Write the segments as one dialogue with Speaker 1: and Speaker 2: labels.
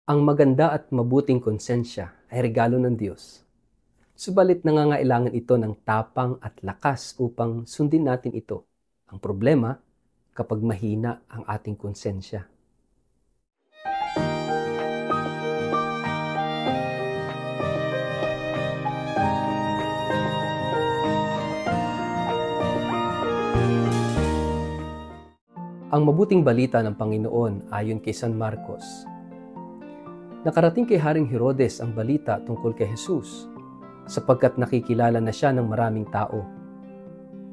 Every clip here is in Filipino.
Speaker 1: Ang maganda at mabuting konsensya ay regalo ng Diyos. Subalit nangangailangan ito ng tapang at lakas upang sundin natin ito. Ang problema, kapag mahina ang ating konsensya. Ang mabuting balita ng Panginoon ayon kay San Marcos. Nakarating kay Haring Herodes ang balita tungkol kay Jesus, sapagkat nakikilala na siya ng maraming tao.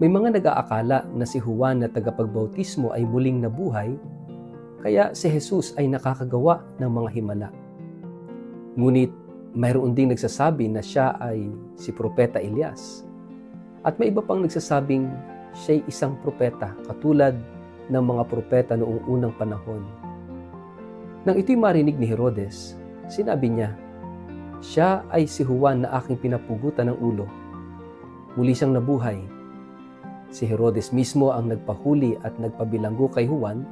Speaker 1: May mga nag-aakala na si Juan na tagapagbautismo ay muling nabuhay, kaya si Jesus ay nakakagawa ng mga himala. Ngunit mayroon ding nagsasabi na siya ay si Propeta Elias. At may iba pang nagsasabing siya'y isang propeta katulad ng mga propeta noong unang panahon. Nang ito'y marinig ni Herodes, sinabi niya, siya ay si Juan na aking pinapugutan ng ulo. Muli siyang nabuhay. Si Herodes mismo ang nagpahuli at nagpabilanggo kay Juan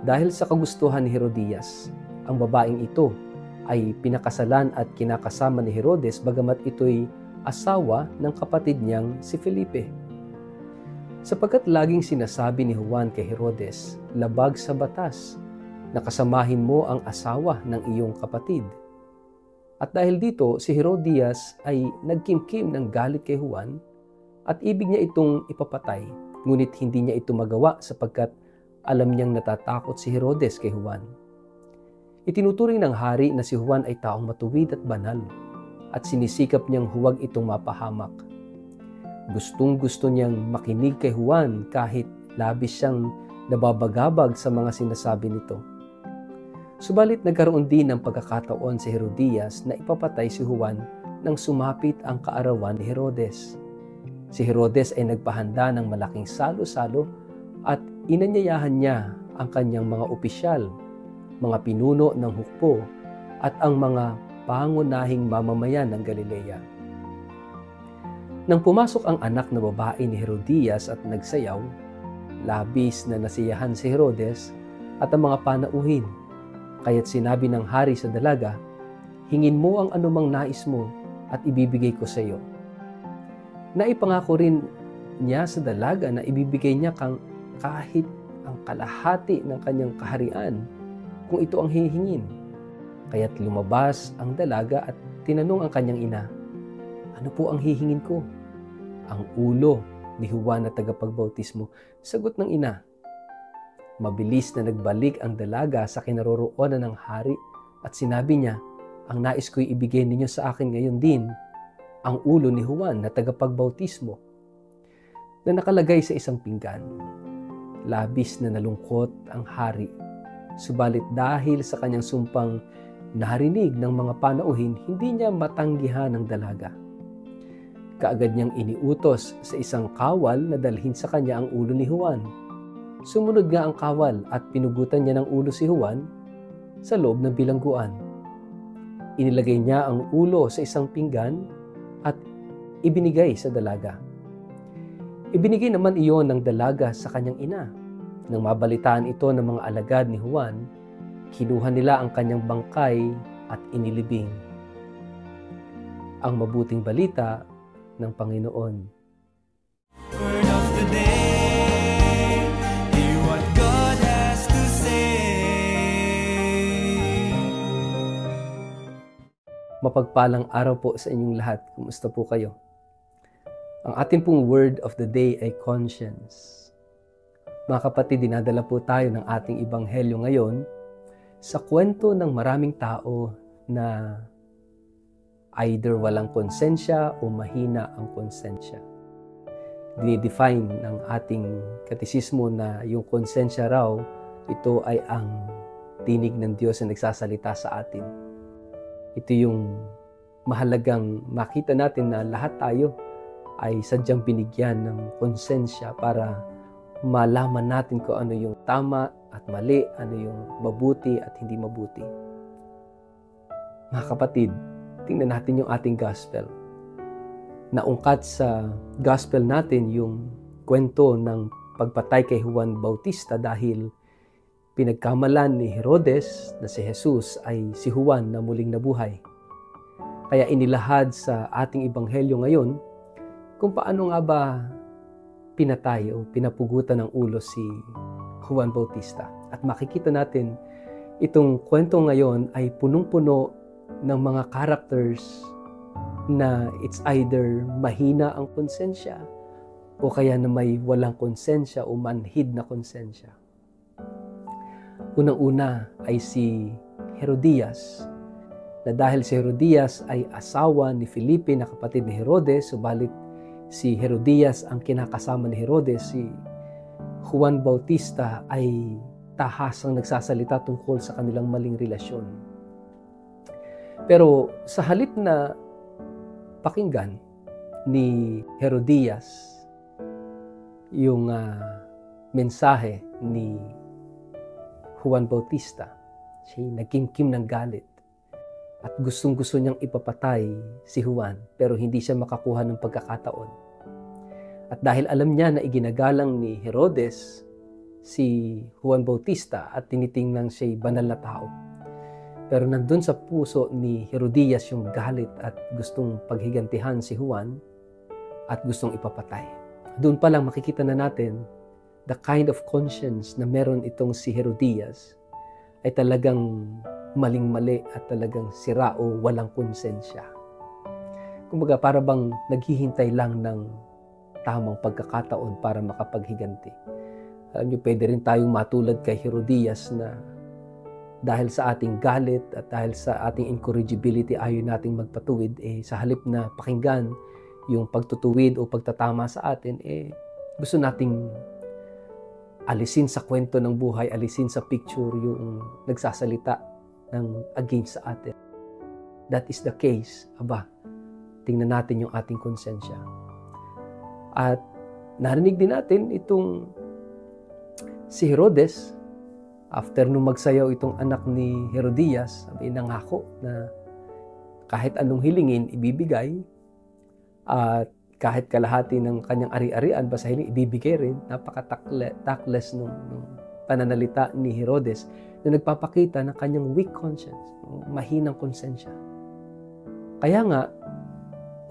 Speaker 1: dahil sa kagustuhan ni Herodias. Ang babaeng ito ay pinakasalan at kinakasama ni Herodes bagamat ito'y asawa ng kapatid niyang si Felipe. Sapagkat laging sinasabi ni Juan kay Herodes, labag sa batas, nakasamahin mo ang asawa ng iyong kapatid. At dahil dito, si Herodias ay nagkimkim ng galit kay Juan at ibig niya itong ipapatay. Ngunit hindi niya ito magawa sapagkat alam niyang natatakot si Herodes kay Juan. Itinuturing ng hari na si Juan ay taong matuwid at banal at sinisikap niyang huwag itong mapahamak. Gustong-gusto niyang makinig kay Juan kahit labis siyang nababagabag sa mga sinasabi nito. Subalit nagkaroon din ng pagkakataon si Herodias na ipapatay si Juan nang sumapit ang kaarawan ni Herodes. Si Herodes ay nagpahanda ng malaking salo-salo at inanyayahan niya ang kanyang mga opisyal, mga pinuno ng hukbo at ang mga pangunahing mamamayan ng Galilea. Nang pumasok ang anak na babae ni Herodias at nagsayaw, labis na nasiyahan si Herodes at ang mga panauhin. Kaya't sinabi ng hari sa dalaga, hingin mo ang anumang nais mo at ibibigay ko sa iyo. Naipangako rin niya sa dalaga na ibibigay niya kahit ang kalahati ng kanyang kaharian kung ito ang hihingin. Kaya't lumabas ang dalaga at tinanong ang kanyang ina, ano po ang hihingin ko? Ang ulo ni Juan na tagapagbautismo. Sagot ng ina. Mabilis na nagbalik ang dalaga sa kinaroroonan ng hari at sinabi niya, ang nais ko'y ibigay ninyo sa akin ngayon din, ang ulo ni Juan na tagapagbautismo na nakalagay sa isang pinggan. Labis na nalungkot ang hari. Subalit dahil sa kanyang sumpang narinig ng mga panauhin, hindi niya matanggihan ang dalaga. Kaagad niyang iniutos sa isang kawal na dalhin sa kanya ang ulo ni Juan. Sumunod nga ang kawal at pinugutan niya ng ulo si Juan sa loob ng bilangguan. Inilagay niya ang ulo sa isang pinggan at ibinigay sa dalaga. Ibinigay naman iyon ng dalaga sa kanyang ina. Nang mabalitaan ito ng mga alagad ni Juan, kinuha nila ang kanyang bangkay at inilibing. Ang mabuting balita ng Panginoon.
Speaker 2: Word of the day, hear what God has to say.
Speaker 1: Mapagpalang araw po sa inyong lahat. Kumusta po kayo? Ang ating pong word of the day ay conscience. Mga kapatid, dinadala po tayo ng ating ebanghelyo ngayon sa kwento ng maraming tao na either walang konsensya o mahina ang konsensya. Dinidefine ng ating katisismo na yung konsensya raw, ito ay ang tinig ng Diyos na nagsasalita sa atin. Ito yung mahalagang makita natin na lahat tayo ay sadyang binigyan ng konsensya para malaman natin kung ano yung tama at mali, ano yung mabuti at hindi mabuti. Mga kapatid, tingnan natin yung ating gospel. Naungkat sa gospel natin yung kwento ng pagpatay kay Juan Bautista dahil pinagkamalan ni Herodes na si Jesus ay si Juan na muling nabuhay. Kaya inilahad sa ating ebanghelyo ngayon kung paano nga ba pinatay o pinapugutan ng ulo si Juan Bautista. At makikita natin itong kwento ngayon ay punong-puno ng mga characters na it's either mahina ang konsensya o kaya na may walang konsensya o manhid na konsensya. Unang-una ay si Herodias, na dahil si Herodias ay asawa ni Felipe na kapatid ni Herodes, subalit si Herodias ang kinakasama ni Herodes, si Juan Bautista ay tahasang nagsasalita tungkol sa kanilang maling relasyon. Pero sa halip na pakinggan ni Herodias yung mensahe ni Juan Bautista, siya nagkimkim ng galit at gustong-gusto niyang ipapatay si Juan pero hindi siya makakuha ng pagkakataon. At dahil alam niya na iginagalang ni Herodes si Juan Bautista at tinitingnan siya'y banal na tao, pero nandun sa puso ni Herodias yung galit at gustong paghigantihan si Juan at gustong ipapatay. Doon pa lang makikita na natin the kind of conscience na meron itong si Herodias ay talagang maling-mali at talagang sira o walang konsensya. Kumbaga para bang naghihintay lang ng tamang pagkakataon para makapaghiganti. Alam niyo, pwede rin tayong matulad kay Herodias na dahil sa ating galit at dahil sa ating incorrigibility ayaw nating magpatuwid, sa halip na pakinggan yung pagtutuwid o pagtatama sa atin, gusto nating alisin sa kwento ng buhay, alisin sa picture yung nagsasalita ng against sa atin. That is the case. Tingnan natin yung ating konsensya. At narinig din natin itong si Herodes, after nung magsayaw itong anak ni Herodias, nangako na kahit anong hilingin, ibibigay, at kahit kalahati ng kanyang ari-arian, basta hiling, ibibigay rin. Napaka-tactless nung pananalita ni Herodes na nagpapakita ng kanyang weak conscience, mahinang konsensya. Kaya nga,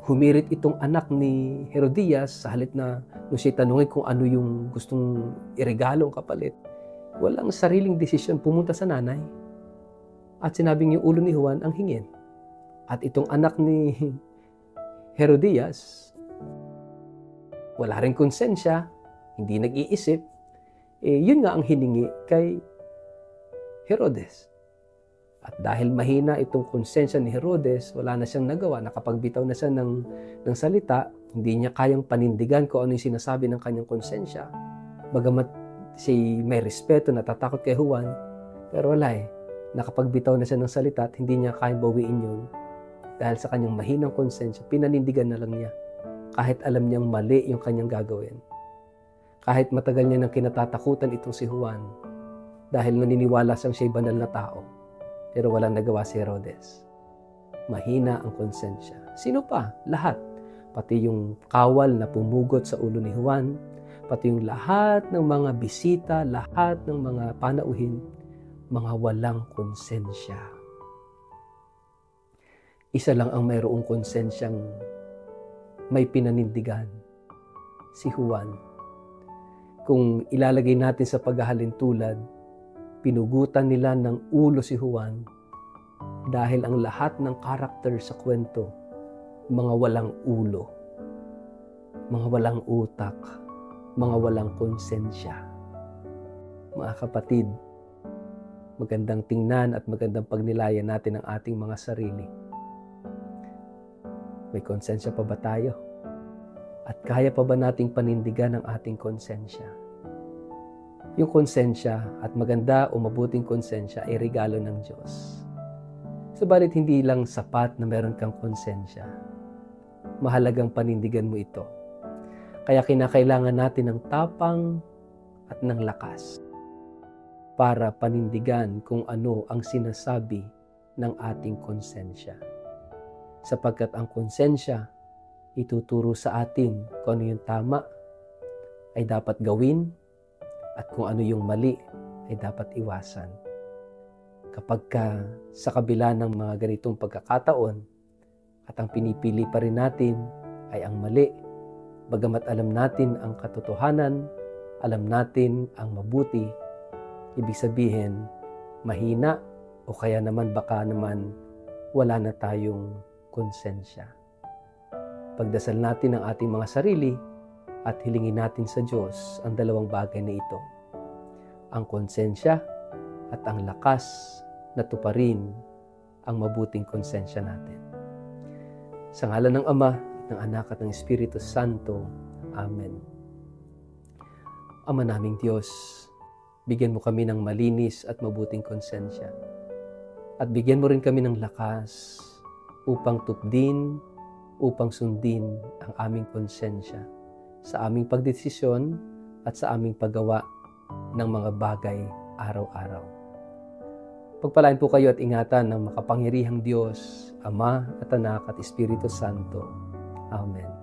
Speaker 1: humirit itong anak ni Herodias sa halip na nung siya tanungin kung ano yung gustong iregalong kapalit, walang sariling desisyon, pumunta sa nanay at sinabing yung ulo ni Juan ang hingin. At itong anak ni Herodias, wala rin konsensya, hindi nag-iisip, yun nga ang hiningi kay Herodes. At dahil mahina itong konsensya ni Herodes, wala na siyang nagawa, nakapagbitaw na siya ng salita, hindi niya kayang panindigan kung ano yung sinasabi ng kanyang konsensya. Bagamat siya may respeto, natatakot kay Juan, pero wala nakapagbitaw na siya ng salita at hindi niya kayang bawiin yun. Dahil sa kanyang mahinang konsensya, pinanindigan na lang niya. Kahit alam niyang mali yung kanyang gagawin. Kahit matagal niya nang kinatatakutan itong si Juan, dahil naniniwala siyang siya'y banal na tao, pero walang nagawa si Herodes. Mahina ang konsensya. Sino pa? Lahat. Pati yung kawal na pumugot sa ulo ni Juan, pati yung lahat ng mga bisita, lahat ng mga panauhin, mga walang konsensya. Isa lang ang mayroong konsensyang may pinanindigan, si Juan. Kung ilalagay natin sa paghahalintulad, pinugutan nila ng ulo si Juan dahil ang lahat ng karakter sa kwento, mga walang ulo, mga walang utak, mga walang konsensya. Mga kapatid, magandang tingnan at magandang pagnilayan natin ang ating mga sarili. May konsensya pa ba tayo? At kaya pa ba nating panindigan ang ating konsensya? Yung konsensya at maganda o mabuting konsensya ay regalo ng Diyos. Subalit hindi lang sapat na meron kang konsensya. Mahalagang panindigan mo ito. Kaya kinakailangan natin ng tapang at ng lakas para panindigan kung ano ang sinasabi ng ating konsensya. Sapagkat ang konsensya ituturo sa atin kung ano yung tama ay dapat gawin at kung ano yung mali ay dapat iwasan. Kapag sa kabila ng mga ganitong pagkakataon at ang pinipili pa rin natin ay ang mali, bagamat alam natin ang katotohanan, alam natin ang mabuti, ibig sabihin mahina o kaya naman baka naman wala na tayong konsensya. Pagdasal natin ang ating mga sarili at hilingin natin sa Diyos ang dalawang bagay na ito, ang konsensya at ang lakas na tuparin ang mabuting konsensya natin. Sa ngalan ng Ama, ng Anak at ng Espiritu Santo. Amen. Ama naming Diyos, bigyan mo kami ng malinis at mabuting konsensya. At bigyan mo rin kami ng lakas upang tupdin, upang sundin ang aming konsensya sa aming pagdesisyon at sa aming paggawa ng mga bagay araw-araw. Pagpalain po kayo at ingatan ng makapangyarihang Diyos, Ama at Anak at Espiritu Santo. Amen.